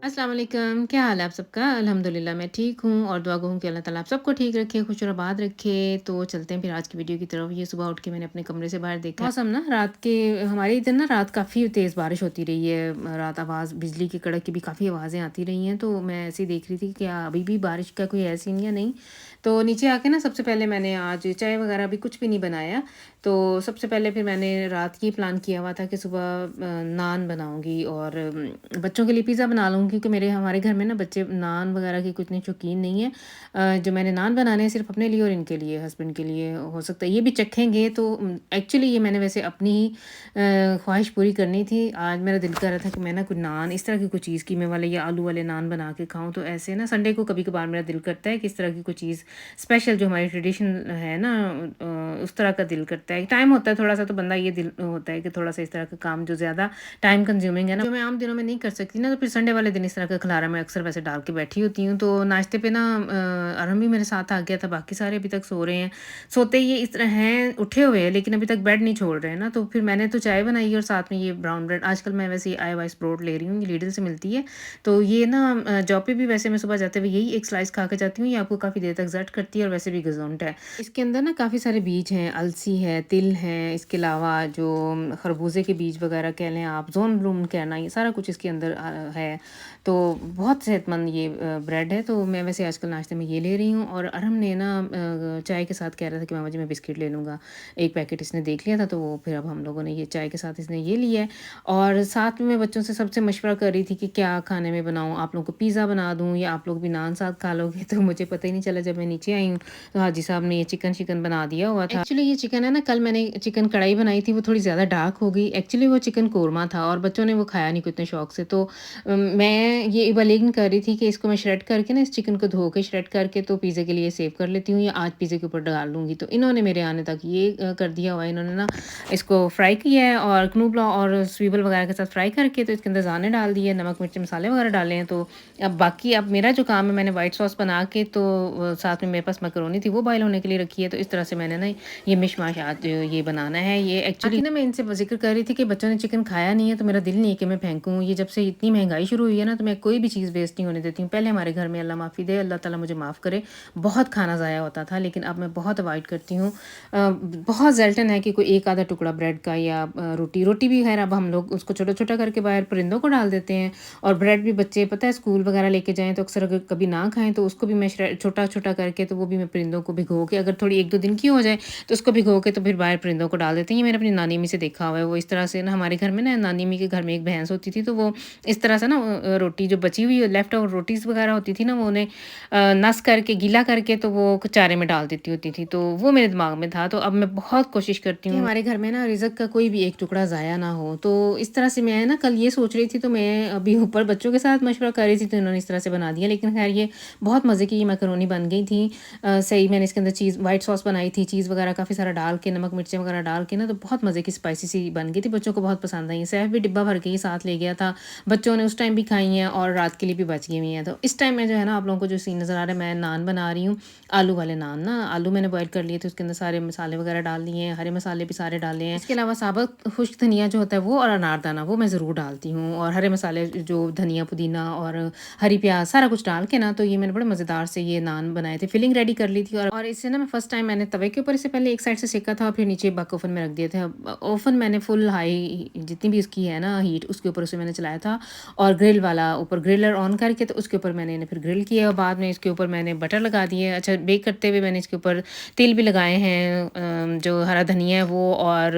अस्सलाम वालेकुम, क्या हाल है आप सबका? अल्हम्दुलिल्लाह मैं ठीक हूँ और दुआ गो हूँ कि अल्लाह ताला आप सबको ठीक रखे, खुश और आबाद रखे। तो चलते हैं फिर आज की वीडियो की तरफ। ये सुबह उठ के मैंने अपने कमरे से बाहर देखा मौसम ना रात के हमारे इधर ना रात काफ़ी तेज़ बारिश होती रही है। रात आवाज़ बिजली की कड़क की भी काफ़ी आवाज़ें आती रही हैं। तो मैं ऐसे ही देख रही थी कि क्या अभी भी बारिश का कोई है सीन या नहीं। तो नीचे आके ना सबसे पहले मैंने आज चाय वगैरह अभी कुछ भी नहीं बनाया। तो सबसे पहले फिर मैंने रात ये प्लान किया हुआ था कि सुबह नान बनाऊँगी और बच्चों के लिए पिज़्ज़ा बना लूँगी क्योंकि मेरे हमारे घर में ना बच्चे नान वगैरह के कुछ इतने शौकीन नहीं हैं। जो मैंने नान बनाने हैं सिर्फ़ अपने लिए और इनके लिए, हस्बैंड के लिए। हो सकता है ये भी चखेंगे तो एक्चुअली ये मैंने वैसे अपनी ही ख़्वाहिश पूरी करनी थी। आज मेरा दिल कर रहा था कि मैं ना कुछ नान इस तरह की कोई चीज़ कीमे वाले या आलू वाले नान बना के खाऊँ। तो ऐसे ना संडे को कभी-कभार मेरा दिल करता है कि इस तरह की कोई चीज़ स्पेशल जो हमारी ट्रेडिशन है ना उस तरह का दिल करता है। टाइम होता है थोड़ा-सा तो बंदा ये दिल होता है कि थोड़ा-सा इस तरह का काम जो ज़्यादा टाइम कंज्यूमिंग है ना, जो मैं आम दिनों में नहीं कर सकती ना, तो फिर संडे वाले दिन इस तरह का खिलारा मैं अक्सर वैसे डाल के बैठी होती हूँ। तो नाश्ते पे ना अरहम भी मेरे साथ आ गया था, बाकी सारे अभी तक सो रहे हैं। सोते ये इस तरह हैं, उठे हुए हैं लेकिन अभी तक बेड नहीं छोड़ रहे हैं ना, तो फिर मैंने तो चाय बनाई और साथ में ये ब्राउन ब्रेड आजकल मैं वैसे ही आय-वाइस ब्रोड ले रही हूँ, ये लिडल से मिलती है। तो ये ना जॉब पे भी वैसे मैं सुबह जाते हुए यही एक स्लाइस खा के जाती हूँ, ये आपको काफ़ी देर तक ज़ट करती है और वैसे भी गज़ाउंट है। इसके अंदर ना काफ़ी सारे बीज हैं, अलसी है, तिल हैं, इसके अलावा जो खरबूजे के बीज वगैरह कह लें आप, ज़ोन ब्लूम कहना, ये सारा कुछ इसके अंदर है। तो बहुत सेहतमंद ये ब्रेड है, तो मैं वैसे आजकल नाश्ते में ये ले रही हूँ और अरहम ने ना चाय के साथ कह रहा था कि मामा जी मैं बिस्किट ले लूँगा। एक पैकेट इसने देख लिया था, तो वो फिर अब हम लोगों ने ये चाय के साथ इसने ये लिया है और साथ में मैं बच्चों से सबसे मशवरा कर रही थी कि क्या खाने में बनाऊँ? आप लोगों को पिज़्ज़ा बना दूँ या आप लोग भी नान साथ खा लोगे? तो मुझे पता ही नहीं चला जब मैं नीचे आई हूँ तो हाजी साहब ने ये चिकन शिकन बना दिया हुआ था। एक्चुअली ये चिकन है ना, कल मैंने चिकन कढ़ाई बनाई थी, वो थोड़ी ज़्यादा डार्क हो गई। एक्चुअली वो चिकन कोरमा था और बच्चों ने वो खाया नहीं इतने शौक से। तो मैं ये इवैल्यूएट कर रही थी कि इसको मैं श्रेड करके ना, इस चिकन को धो के श्रेड करके तो पिज़्ज़ा के लिए सेव कर लेती हूँ या आज पिज़्ज़े के ऊपर डाल लूँगी। तो इन्होंने मेरे आने तक ये कर दिया हुआ है। इन्होंने ना इसको फ्राई किया है और क्नूबला और स्वीबल वगैरह के साथ फ्राई करके तो इसके अंदर दाने डाल दिए, नमक मिर्च मसाले वगैरह डाले हैं। तो अब बाकी अब मेरा जो काम है, मैंने व्हाइट सॉस बना के तो साथ में मेरे पास मैकरोनी थी वो बॉयल होने के लिए रखी है। तो इस तरह से मैंने ना ये मिशमाश आज ये बनाना है। ये एक्चुअली ना मैं इनसे ज़िक्र कर रही थी कि बच्चों ने चिकन खाया नहीं है तो मेरा दिल नहीं है कि मैं फेंकूँ। ये जब से इतनी महँगाई शुरू हुई है ना, तो मैं कोई भी चीज़ वेस्ट नहीं होने देती हूँ। पहले हमारे घर में अल्लाह माफ़ी दे, अल्लाह ताला मुझे माफ़ करे, बहुत खाना ज़ाया होता था, लेकिन अब मैं बहुत अवॉइड करती हूँ। बहुत ज़ेल्टन है कि कोई एक आधा टुकड़ा ब्रेड का या रोटी भी खैर अब हम लोग उसको छोटा-छोटा करके बाहर परिंदों को डाल देते हैं और ब्रेड भी बच्चे पता है स्कूल वगैरह लेके जाएँ तो अक्सर अगर कभी ना खाएँ तो उसको भी मैं छोटा-छोटा करके तो वो भी मैं परिंदों को भिगो के, अगर थोड़ी 1-2 दिन की हो जाए तो उसको भिगो के तो फिर बाहर परिंदों को डाल देते हैं। ये मैंने अपनी नानी अम्मी से देखा हुआ है। वो इस तरह से ना, हमारे घर में ना नानी अम्मी के घर में एक भैंस होती थी, तो वो इस तरह से ना रोटी जो बची हुई लेफ्ट ओवर रोटीज़ वगैरह होती थी ना, वो उन्हें नस करके गीला करके तो वो चारे में डाल देती होती थी। तो वो मेरे दिमाग में था। तो अब मैं बहुत कोशिश करती हूँ कि हमारे घर में ना रिज़्क का कोई भी एक टुकड़ा ज़ाया ना हो। तो इस तरह से मैं ना कल ये सोच रही थी, तो मैं अभी ऊपर बच्चों के साथ मशवरा कर रही थी तो इन्होंने इस तरह से बना दिया। लेकिन खैर ये बहुत मज़े की ये मैकरोनी बन गई थी। सही मैंने इसके अंदर चीज़ व्हाइट सॉस बनाई थी, चीज़ वगैरह काफ़ी सारा डाल के, नमक मिर्चें वगैरह डाल के ना, तो बहुत मज़े की स्पाइसी सी बन गई थी। बच्चों को बहुत पसंद आई। सैफ भी डिब्बा भर के ही साथ ले गया था। बच्चों ने उस टाइम भी खाई हैं और रात के लिए भी बच गई हुई हैं। तो इस टाइम में जो है ना, आप लोगों को जो सीन नज़र आ रहा है, मैं नान बना रही हूँ, आलू वाले नान ना। आलू मैंने बॉयल कर लिए थे, उसके अंदर सारे मसाले वगैरह डाल दिए हैं, हरे मसाले भी सारे डाले हैं। इसके अलावा साबुत खुश्क धनिया जो होता है वो और अनारदाना वो मैं ज़रूर डालती हूँ, और हरे मसाले जो धनिया, पुदीना और हरी प्याज़ सारा कुछ डाल के ना, तो ये मैंने बड़े मज़ेदार से ये नान बनाए थे। फिलिंग रेडी कर ली थी और इसे ना मैं फर्स्ट टाइम मैंने तवे के ऊपर इसे पहले एक साइड से सेका था और फिर नीचे बक ओवन में रख दिए थे। अब ओवन मैंने फुल हाई जितनी भी उसकी है ना हीट, उसके ऊपर उसे मैंने चलाया था और ग्रिल वाला ऊपर ग्रिलर ऑन करके तो उसके ऊपर मैंने इन्हें फिर ग्रिल किया और बाद में इसके ऊपर मैंने बटर लगा दिए। अच्छा, बेक करते हुए मैंने इसके ऊपर तिल भी लगाए हैं, जो हरा धनिया है वो, और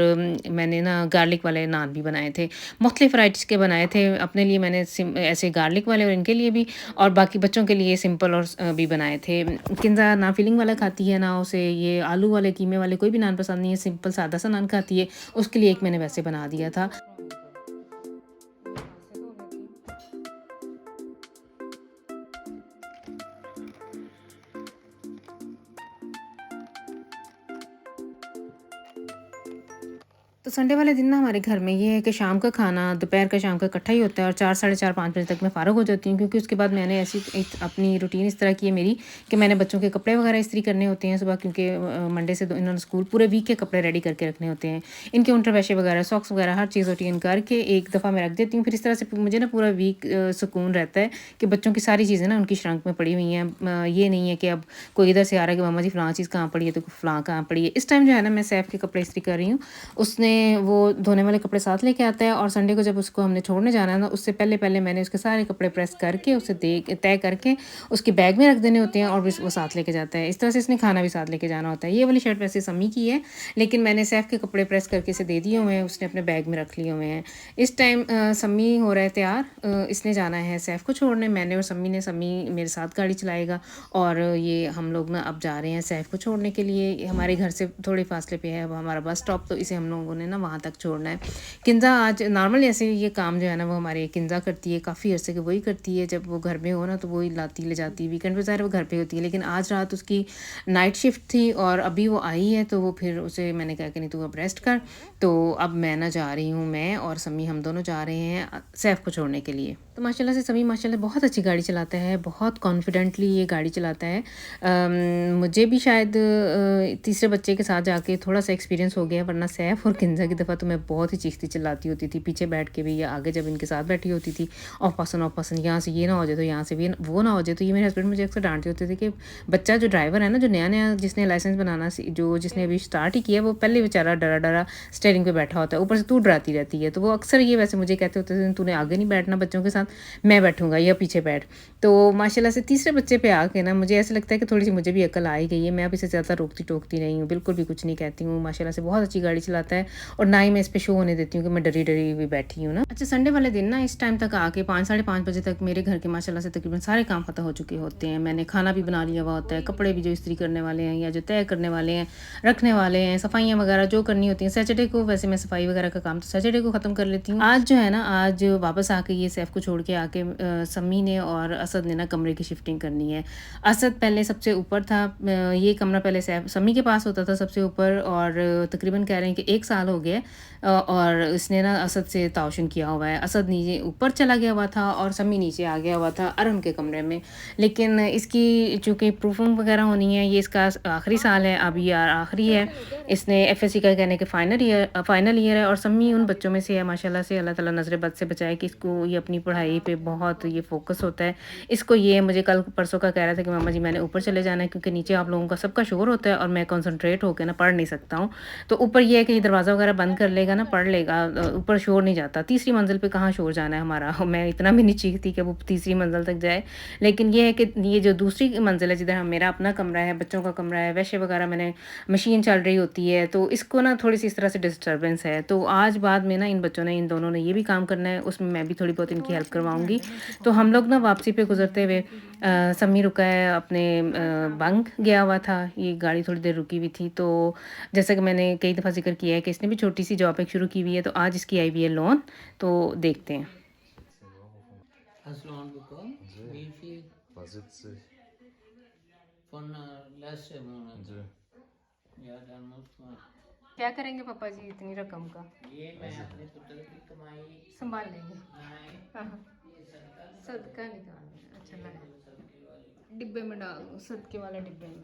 मैंने ना गार्लिक वाले नान भी बनाए थे। मुख्तलिफ वैराइटीज़ के बनाए थे। अपने लिए मैंने ऐसे गार्लिक वाले और इनके लिए भी, और बाकी बच्चों के लिए सिंपल और भी बनाए थे। किंजा ना फिलिंग वाला खाती है ना उसे ये आलू वाले कीमे वाले कोई भी नान पसंद नहीं है, सिंपल सादा सा नान खाती है। उसके लिए एक मैंने वैसे बना दिया था। तो संडे वाले दिन ना हमारे घर में ये है कि शाम का खाना दोपहर का शाम का इकट्ठा ही होता है और 4 साढ़े 4 5 बजे तक मैं फ़ारिग हो जाती हूँ, क्योंकि उसके बाद मैंने ऐसी एक अपनी रूटीन इस तरह की है मेरी कि मैंने बच्चों के कपड़े वगैरह इस्त्री करने होते हैं सुबह, क्योंकि मंडे से इन्होंने स्कूल पूरे वीक के कपड़े रेडी करके रखने होते हैं। इनके अंडरवेयर वगैरह सॉक्स वगैरह हर चीज़ रूटीन करके एक दफ़ा मैं रख देती हूँ। फिर इस तरह से मुझे ना पूरा वीक सुकून रहता है कि बच्चों की सारी चीज़ें ना उनकी श्रंक में पड़ी हुई हैं। ये नहीं है कि अब कोई इधर से आ रहा है कि मामा जी फ़लाँ चीज़ कहाँ पड़ी है तो फ़लाँ कहाँ पड़ी है। इस टाइम जो है ना मैं सैफ के कपड़े इस्त्री कर रही हूँ। उसने वो धोने वाले कपड़े साथ लेके आता है और संडे को जब उसको हमने छोड़ने जाना है ना, उससे पहले मैंने उसके सारे कपड़े प्रेस करके उसे तय करके उसके बैग में रख देने होते हैं और वो साथ लेके जाता है। इस तरह से इसने खाना भी साथ लेके जाना होता है। ये वाली शर्ट वैसे सम्मी की है, लेकिन मैंने सैफ के कपड़े प्रेस करके इसे दे दिए हुए हैं, उसने अपने बैग में रख लिए हुए हैं। इस टाइम सम्मी हो रहा है तैयार, इसने जाना है सैफ को छोड़ने। मैंने और सम्मी ने, सम्मी मेरे साथ गाड़ी चलाएगा और ये हम लोग ना अब जा रहे हैं सैफ को छोड़ने के लिए। हमारे घर से थोड़े फासले पे है अब हमारा बस स्टॉप, तो इसे हम लोगों ने ना वहाँ तक छोड़ना है। किंजा आज नॉर्मल ऐसे ये काम जो है ना वो हमारे किंजा करती है, काफ़ी अर्से के वही करती है। जब वो घर में हो ना तो वही लाती ले जाती है, वीकेंड पे ज़ाहिर वो घर पे होती है, लेकिन आज रात उसकी नाइट शिफ्ट थी और अभी वो आई है तो वो फिर उसे मैंने कहा कि नहीं तू अब रेस्ट कर। तो अब मैं ना जा रही हूँ, मैं और सम्मी हम दोनों जा रहे हैं सैफ को छोड़ने के लिए। तो माशाल्लाह से सम्मी माशाल्लाह बहुत अच्छी गाड़ी चलाता है, बहुत कॉन्फिडेंटली ये गाड़ी चलाता है। मुझे भी शायद तीसरे बच्चे के साथ जाके थोड़ा सा एक्सपीरियंस हो गया, वरना सैफ और किंजा की दफ़ा तो मैं बहुत ही चीखती चिल्लाती होती थी पीछे बैठ के भी या आगे जब इनके साथ बैठी होती थी। ऑफ पसंद यहाँ से ये ना हो जाए तो यहाँ से भी वो ना हो जाए। तो ये मेरे हस्बैंड मुझे अक्सर डांटते होते थे कि बच्चा जो ड्राइवर है ना, जो नया नया जिसने लाइसेंस बनाना जिसने अभी स्टार्ट ही किया, वो पहले बेचारा डरा डरा स्टेयरिंग पे बैठा होता है, ऊपर से तू डराती रहती है। तो वो अक्सर ये वैसे मुझे कहते होते थे तूने आगे नहीं बैठना बच्चों के साथ, मैं बैठूंगा या पीछे बैठ। तो माशाल्लाह से तीसरे बच्चे पे आके ना मुझे ऐसा लगता है कि थोड़ी सी मुझे भी अकल आ ही गई है। मैं अब इसे ज़्यादा रोकती टोकती नहीं हूँ, बिल्कुल भी कुछ नहीं कहती हूँ। माशाल्लाह से बहुत अच्छी गाड़ी चलाता है और ना ही मैं इस पे शो होने देती हूँ कि मैं डरी डरी हुई बैठी हूँ ना। अच्छा, संडे वाले दिन ना इस टाइम तक आके 5 साढ़े 5 बजे तक मेरे घर के माशाल्लाह से तकरीबन सारे काम खत्म हो चुके होते हैं। मैंने खाना भी बना लिया हुआ होता है, कपड़े भी जो इस्त्री करने वाले हैं या जो तय करने वाले हैं, रखने वाले हैं, सफाइयाँ वगैरह जो करनी होती हैं। सैटरडे को वैसे मैं सफाई वगैरह का काम तो सैटरडे को ख़त्म कर लेती हूँ। आज जो है ना, आज वापस आके ये सैफ को छोड़ के आके सम्मी ने और असद ने ना कमरे की शिफ्टिंग करनी है। असद पहले सबसे ऊपर था, ये कमरा पहले सैफ सम्मी के पास होता था सबसे ऊपर, और तकरीबन कह रहे हैं कि 1 साल हो गया और इसने ना असद से ताउशन किया हुआ है। असद नीचे ऊपर चला गया हुआ था और सम्मी नीचे आ गया हुआ था अरहम के कमरे में। लेकिन इसकी चूँकि प्रूफिंग वगैरह होनी है, ये इसका आखिरी साल है, अब ये आखिरी है। इसने एफएससी का कहने के फाइनल ईयर है और सम्मी उन बच्चों में से है माशाल्लाह से, अल्लाह ताला नज़र बद से बचाए, कि इसको ये अपनी पढ़ाई पे बहुत ये फोकस होता है। इसको ये मुझे कल परसों का कह रहा था कि मामा जी मैंने ऊपर चले जाना है, क्योंकि नीचे आप लोगों का सबका शोर होता है और मैं कंसंट्रेट होकर ना पढ़ नहीं सकता हूँ। तो ऊपर ये है कि ये दरवाज़ा वगैरह बंद कर लेगा ना, पढ़ लेगा, ऊपर शोर नहीं जाता। तीसरी मंजिल पे कहाँ शोर जाना है हमारा, मैं इतना भी नहीं चीखती कि वो तीसरी मंजिल तक जाए। लेकिन ये है कि ये जो दूसरी मंजिल है जिधर मेरा अपना कमरा है, बच्चों का कमरा है, वैसे वगैरह मैंने मशीन चल रही होती है, तो इसको ना थोड़ी सी इस तरह से डिस्टर्बेंस है। तो आज बाद में ना इन बच्चों ने, इन दोनों ने ये भी काम करना है, उसमें मैं भी थोड़ी बहुत इनकी हेल्प करवाऊँगी। तो हम लोग ना वापसी पे गुजरते हुए सम्मी रुका है अपने बंक गया हुआ था, ये गाड़ी थोड़ी देर रुकी हुई थी। तो जैसा कि मैंने कई दफ़ा जिक्र किया है कि इसने भी छोटी सी जॉब एक शुरू की हुई है, तो आज इसकी आई हुई है लोन, तो देखते हैं। Hast Loan bekommen? जी Wie viel? Budget Von letzten Monat? जी Ja, dann muss man. क्या करेंगे पापा जी इतनी रकम का? ये मैं अपने पुत्र की कमाई संभाल लेंगे। नहीं, हाँ हाँ, ये सरकार सदका निकालना है। अच्छा, ये लगा जो सबके वाली डिब्बे में डाल दो, सदके वाले डिब्बे में।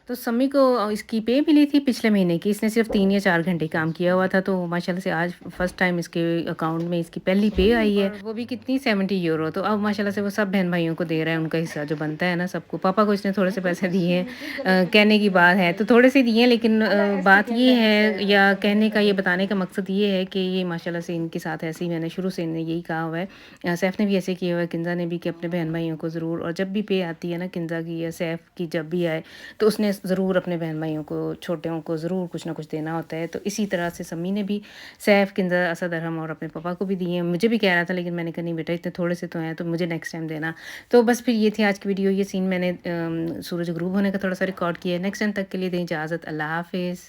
तो सम्मी को इसकी पे मिली थी पिछले महीने की, इसने सिर्फ 3 या 4 घंटे काम किया हुआ था, तो माशाल्लाह से आज फर्स्ट टाइम इसके अकाउंट में इसकी पहली पे आई है, और वो भी कितनी 70 यूरो। तो अब माशाल्लाह से वो सब बहन भाइयों को दे रहा है, उनका हिस्सा जो बनता है ना सबको। पापा को इसने थोड़े से पैसे दिए हैं, कहने की बात है तो थोड़े से दिए हैं, लेकिन बात ये है या कहने का, ये बताने का मकसद ये है कि ये माशाल्लाह से इनके साथ ऐसे ही, मैंने शुरू से इन्हें यही कहा हुआ है, सैफ ने भी ऐसे किया हुआ है, किंजा ने भी, कि अपने बहन भाइयों को ज़रूर, और जब भी पे आती है ना किंजा की या सैफ की जब भी आए, तो उसने ज़रूर अपने बहन भाइयों को, छोटियों को ज़रूर कुछ ना कुछ देना होता है। तो इसी तरह से सम्मी ने भी सैफ, किंजा, असद, अरहम और अपने पापा को भी दिए। मुझे भी कह रहा था, लेकिन मैंने कहा नहीं बेटा इतने थोड़े से तो हैं, तो मुझे नेक्स्ट टाइम देना। तो बस फिर ये थी आज की वीडियो। ये सीन मैंने सूरज ग्रूब होने का थोड़ा सा रिकॉर्ड किया है। नेक्स्ट टाइम तक के लिए दें इजाज़त। अल्लाह हाफिज़।